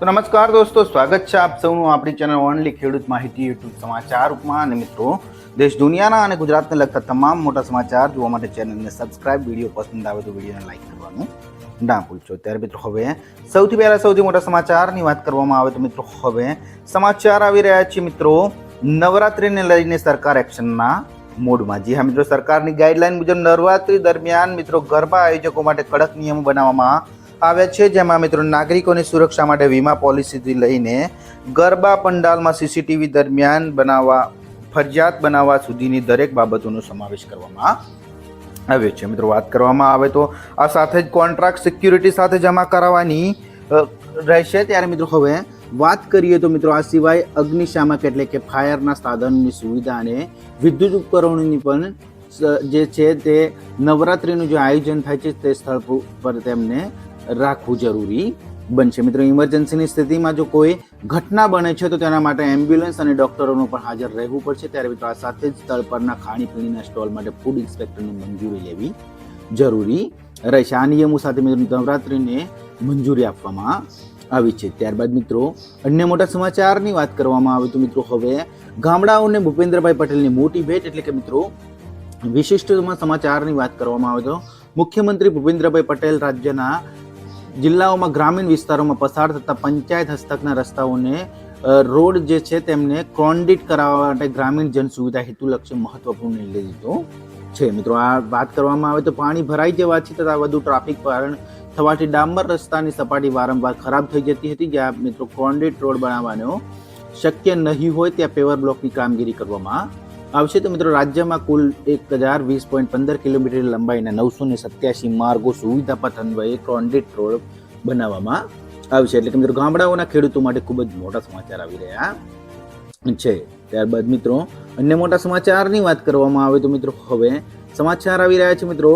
તો નમસ્કાર દોસ્તો, સ્વાગત છે આપ સૌનું આપણી ચેનલ ઓનલી ખેડૂત માહિતી યુટ્યુબ સમાચાર ઉપમાં. અને મિત્રો, દેશ દુનિયાના અને ગુજરાતને લગતા તમામ મોટા સમાચાર જોવા માટે ચેનલને સબસ્ક્રાઇબ, વિડીયો પસંદ આવે તો વિડીયોને લાઈક કરવાનું ના ભૂલશો. ત્યારે મિત્રો હવે સૌથી પહેલા સૌથી મોટા સમાચારની વાત કરવામાં આવે તો મિત્રો હવે સમાચાર આવી રહ્યા છે. મિત્રો, નવરાત્રિને લઈને સરકાર એક્શનના મોડમાં. જી હા મિત્રો, સરકારની ગાઈડલાઈન મુજબ નવરાત્રી દરમિયાન મિત્રો ગરબા આયોજકો માટે કડક નિયમો બનાવવામાં આવ્યા છે, જેમાં મિત્રો નાગરિકોની સુરક્ષા માટે વીમા પોલિસીથી લઈને ગરબા પંડાલમાં સીસીટીવી દરમિયાન ફરજિયાત બનાવવા સુધીની દરેક બાબતોનો સમાવેશ કરવામાં આવ્યો છે. મિત્રો વાત કરવામાં આવે તો આ સાથે જ કોન્ટ્રાક્ટ સિક્યુરિટી સાથે જમા કરાવવાની રહેશે. ત્યારે મિત્રો હવે વાત કરીએ તો મિત્રો આ સિવાય અગ્નિશામક એટલે કે ફાયરના સાધનોની સુવિધા અને વિદ્યુત ઉપકરણોની પણ જે છે તે નવરાત્રિનું જે આયોજન થાય છે તે સ્થળ પર તેમને રાખવું જરૂરી બનશે. મિત્રો, ઇમરજન્સીની સ્થિતિમાં જો કોઈ ઘટના બને છે તો તેના માટે એમ્બ્યુલન્સ અને ડોક્ટરોનું પણ હાજર રહેવું પડશે. ત્યારે મિત્રો આ સાથે જ સ્થળ પરના ખાણીપીણીના સ્ટોલ માટે ફૂડ ઇન્સ્પેક્ટરની મંજૂરી લેવી જરૂરી રહેશે. આ નિયમો સાથે મિત્રો નવરાત્રિને મંજૂરી આપવામાં આવી છે. ત્યારબાદ મિત્રો અન્ય મોટા સમાચારની વાત કરવામાં આવે તો મિત્રો હવે ગામડાઓને ભૂપેન્દ્રભાઈ પટેલની મોટી ભેટ એટલે કે મિત્રો વિશિષ્ટ સમાચારની વાત કરવામાં આવે તો મુખ્યમંત્રી ભૂપેન્દ્રભાઈ પટેલ રાજ્યના જિલ્લાઓમાં ગ્રામીણ વિસ્તારોમાં પસાર થતા પંચાયત હસ્તકના રસ્તાઓને રોડ જે છે તેમને કોન્ક્રીટ કરાવવા માટે ગ્રામીણ જન સુવિધા હેતુલક્ષી મહત્વપૂર્ણ નિર્ણય લીધો છે. મિત્રો આ વાત કરવામાં આવે તો પાણી ભરાઈ જવાથી તથા વધુ ટ્રાફિક કારણ થવાથી ડામર રસ્તાની સપાટી વારંવાર ખરાબ થઈ જતી હતી. જ્યાં મિત્રો કોન્ક્રીટ રોડ બનાવવાનો શક્ય નહીં હોય ત્યાં પેવર બ્લોકની કામગીરી કરવામાં આવશે. તો મિત્રો રાજ્યમાં કુલ 1020.15 કિલોમીટર લંબાઈના 987 માર્ગો સુવિધાપથ અન્વયે કોન્ક્રીટ રોડ બનાવવામાં આવશે. એટલે કે મિત્રો ગામડાઓના ખેડૂતો માટે ખૂબ જ મોટા સમાચાર આવી રહ્યા છે. ત્યારબાદ મિત્રો અન્ય મોટા સમાચારની વાત કરવામાં આવે તો મિત્રો હવે સમાચાર આવી રહ્યા છે. મિત્રો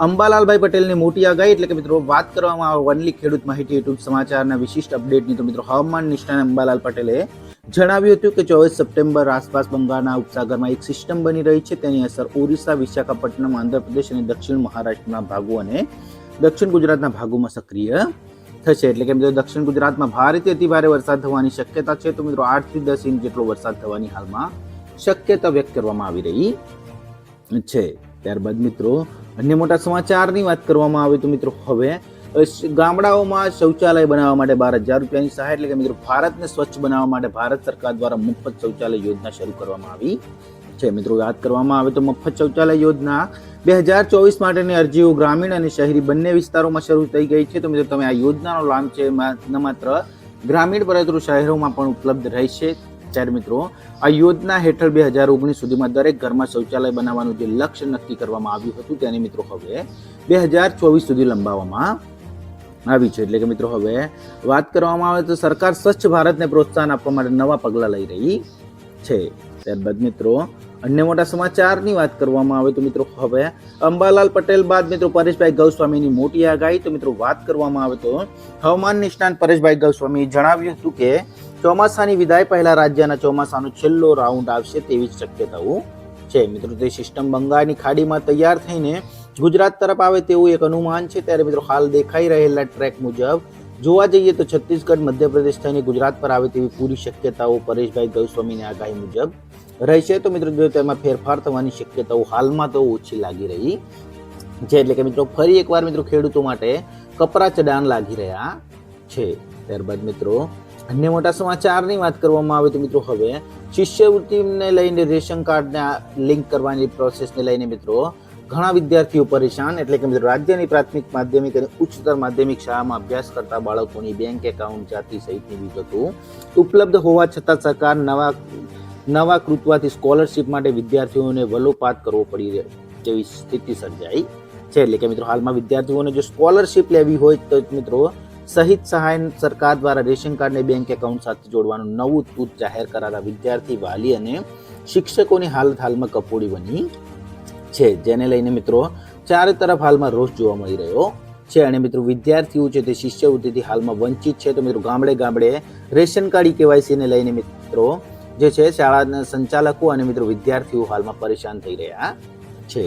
અંબાલાલભાઈ પટેલની મોટી આગાહી એટલે કે મિત્રો વાત કરવામાં આવે ઓનલી ખેડૂત માહિતી યુટ્યુબ સમાચારના વિશિષ્ટ અપડેટની તો મિત્રો હવામાન નિષ્ણાત અંબાલાલ પટેલે જણાવ્યું હતું કે 24 સપ્ટેમ્બર આસપાસ બંગાળના ઉપસાગરમાં એક સિસ્ટમ બની રહી છે. તેની અસર ઓરિસ્સા, વિશાખાપટ્ટનમ, આંધ્રપ્રદેશ અને દક્ષિણ મહારાષ્ટ્રના ભાગો અને દક્ષિણ ગુજરાતના ભાગોમાં સક્રિય થશે. એટલે કે મિત્રો દક્ષિણ ગુજરાતમાં ભારેથી અતિભારે વરસાદ થવાની શક્યતા છે. તો મિત્રો 8 થી 10 ઇંચ જેટલો વરસાદ થવાની હાલમાં શક્યતા વ્યક્ત કરવામાં આવી રહી છે. ત્યારબાદ મિત્રો અન્ય મોટા સમાચારની વાત કરવામાં આવે તો મિત્રો હવે ગામડાઓમાં શૌચાલય બનાવવા માટે 12,000 રૂપિયાની સહાય એટલે કે મિત્રો ભારતને સ્વચ્છ બનાવવા માટે ભારત સરકાર દ્વારા મફત શૌચાલય યોજના શરૂ કરવામાં આવી છે. મિત્રો વાત કરવામાં આવે તો મફત શૌચાલય યોજના 2024 માટેની અરજીઓ ગ્રામીણ અને શહેરી બંને વિસ્તારોમાં શરૂ થઈ ગઈ છે. તો મિત્રો તમે આ યોજનાનો લાભ છે ન માત્ર ગ્રામીણ પરંતુ શહેરોમાં પણ ઉપલબ્ધ રહેશે. ત્યારે મિત્રો આ યોજના હેઠળ 2019 સુધીમાં દરેક ઘરમાં શૌચાલય બનાવવાનું જે લક્ષ્ય નક્કી કરવામાં આવ્યું હતું તેને મિત્રો હવે 2024 સુધી લંબાવવામાં આવી છે. એટલે કે મિત્રો હવે વાત કરવામાં આવે તો સરકાર સ્વચ્છ ભારતને પ્રોત્સાહન આપવા માટે નવા પગલાં લઈ રહી છે. ત્યારબાદ મિત્રો અન્ય મોટા સમાચારની વાત કરવામાં આવે તો મિત્રો હવે અંબાલાલ પટેલ બાદ મિત્રો પરેશભાઈ ગૌસ્વામીની મોટી આગાહી. તો મિત્રો વાત કરવામાં આવે તો હવામાન નિષ્ણાત પરેશભાઈ ગૌસ્વામીએ જણાવ્યું હતું કે ચોમાસાની વિદાય પહેલા રાજ્યના ચોમાસાનો છેલ્લો રાઉન્ડ આવશે તેવી શક્યતાઓ છે. મિત્રો તે સિસ્ટમ બંગાળની ખાડીમાં તૈયાર થઈને ગુજરાત તરફ આવે તેવું એક અનુમાન છે. ત્યારે મિત્રો હાલ દેખાઈ રહેલા ટ્રેક મુજબ જોવા જઈએ તો છત્તીસગઢ, મધ્યપ્રદેશ થઈને ગુજરાત પર આવે તેવી પૂરી શક્યતાઓ પરેશભાઈ ગૌસ્વામીની આગાહી મુજબ રહેશે. તો મિત્રો જો તેમાં ફેરફાર થવાની શક્યતાઓ હાલમાં તો ઓછી લાગી રહી છે. એટલે કે મિત્રો ફરી એકવાર મિત્રો ખેડૂતો માટે કપરા ચડાણ લાગી રહ્યા છે. ત્યારબાદ મિત્રો અન્ય મોટા સમાચારની વાત કરવામાં આવે તો મિત્રો હવે શિષ્યવૃત્તિને લઈને રેશન કાર્ડને લિંક કરવાની પ્રોસેસને લઈને મિત્રો ઘણા વિદ્યાર્થીઓ પરેશાન. એટલે કે મિત્રો રાજ્યની પ્રાથમિક, માધ્યમિક અને ઉચ્ચતર માધ્યમિક શાળામાં અભ્યાસ કરતા બાળકોની બેંક એકાઉન્ટ, જાતિ સહિતની વિગતો ઉપલબ્ધ હોવા છતાં સરકાર નવા કૃત્વાથી સ્કોલરશિપ માટે વિદ્યાર્થીઓને વલોપાત કરવો પડી રહે તેવી સ્થિતિ સર્જાઈ છે. એટલે કે મિત્રો હાલમાં વિદ્યાર્થીઓને જો સ્કોલરશિપ લેવી હોય તો મિત્રો સહિત સહાય સરકાર દ્વારા રેશન કાર્ડને બેંક એકાઉન્ટ સાથે જોડવાનું નવું તૂત જાહેર કરાતા વિદ્યાર્થી, વાલી અને શિક્ષકોની હાલમાં કફોડી બની છે. જેને લઈને મિત્રો ચારે તરફ હાલમાં રોષ જોવા મળી રહ્યો છે. અને મિત્રો વિદ્યાર્થીઓ છે તે શિષ્યવૃત્તિથી હાલમાં વંચિત છે. તો મિત્રો ગામડે રેશન કાર્ડ કેવાયસીને લઈને મિત્રો જે છે શાળાના સંચાલકો અને મિત્રો વિદ્યાર્થીઓ હાલમાં પરેશાન થઈ રહ્યા છે.